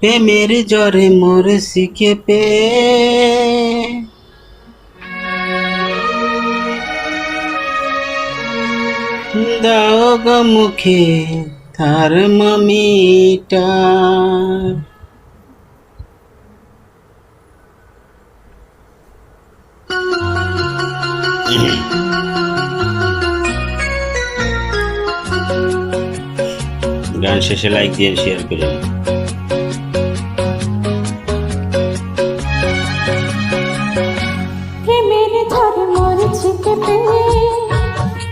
প্রেমের জ্বরে মরছি কেঁপে, দাও গো মুখে থার্মোমিটার। গান শেষে লাইক দিয়ে শেয়ার করেন। প্রেমের ঝড়ে মরছি কেঁপে,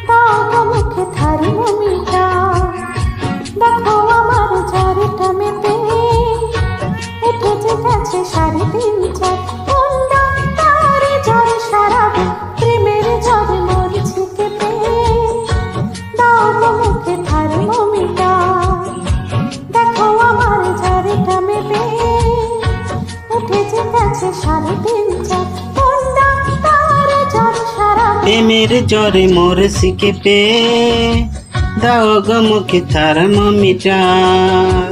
দাও গো মুখে থার্মোমিটার। দেখো আমার জ্বরটা মেপে, উঠেছে গেছে 3.5-4। কোন ডাক্তারে জ্বর সারাবে? প্রেমের ঝড়ে মরছি কেঁপে, দাও গো মুখে থার্মোমিটার। দেখো আমার জ্বরটা মেপে, উঠেছে গেছে 3.5-4। কোন ডাক্তারে জ্বর সারাবে? প্রেমের জ্বরে মরছি কেঁপে, দাও গো মুখে থার্মোমিটার।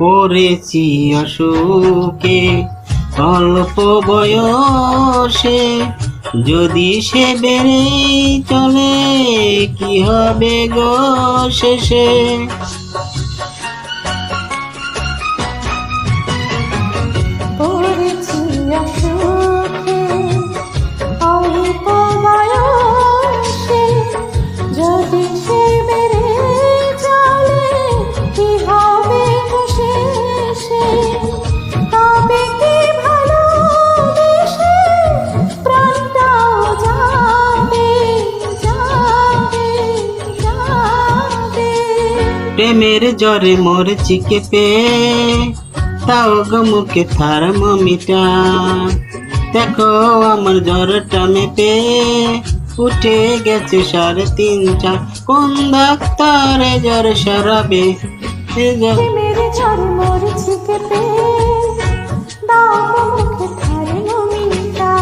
পড়েছি অসুখে অল্প বয়সে, যদি সে বেড়ে চলে কি হবে গো শেষে? পড়েছি অসুখে অল্প বয়সে, যদি সে বেড়ে চলে কি হবে গো শেষে? তবে কি ভালোবেসে প্রাণটাও যাবে যাবে যাবে? প্রেমের জ্বরে মরছি কেঁপে, দাও গো মুখে থার্মোমিটার। দেখো আমার জ্বরটা মেপে, উঠে গেছে 3.5-4। কোন ডাক্তারে জ্বর সারাবে? প্রেমের ঝড়ে মরছি কেঁপে, দাও গো মুখে থার্মোমিটার।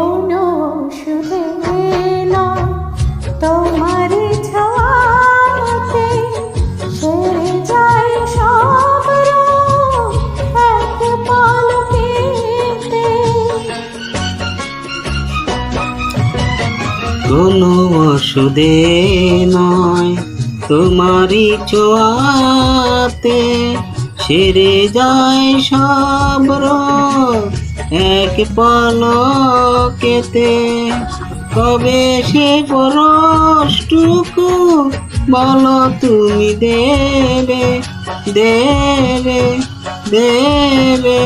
কোনো ওষুধে নয় তোমার ছোঁয়াতে, সেরে যায় সব রোগ এক পলকেতে। কোনো ওষুধে নয় তোমারই ছোঁয়াতে, সেরে যায় সব রোগ এক পলকেতে। কবে সে পরশটুকু বলো তুমি দেবে দেবে দেবে?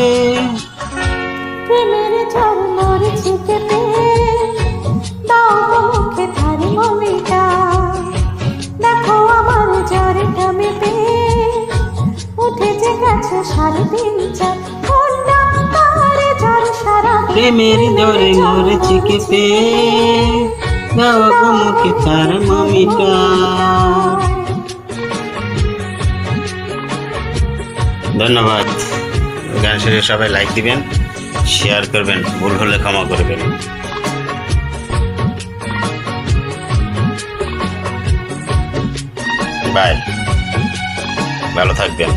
প্রেমের ঝড় মরছি কেঁপে, দাও গো মুখে থার্মোমিটার। দেখো আমার জ্বরটা মেপে, উঠেছে গেছে 3.5-4। কোন ডাক্তারে জ্বর সারাবে? প্রেমের জ্বরে মরছি কেঁপে, দাও গো মুখে থার্মোমিটার। ধন্যবাদ। গান শেষে সবাই লাইক দিবেন, শেয়ার করবেন, ভুল হলে ক্ষমা করবেন। বাই, ভালো থাকবেন।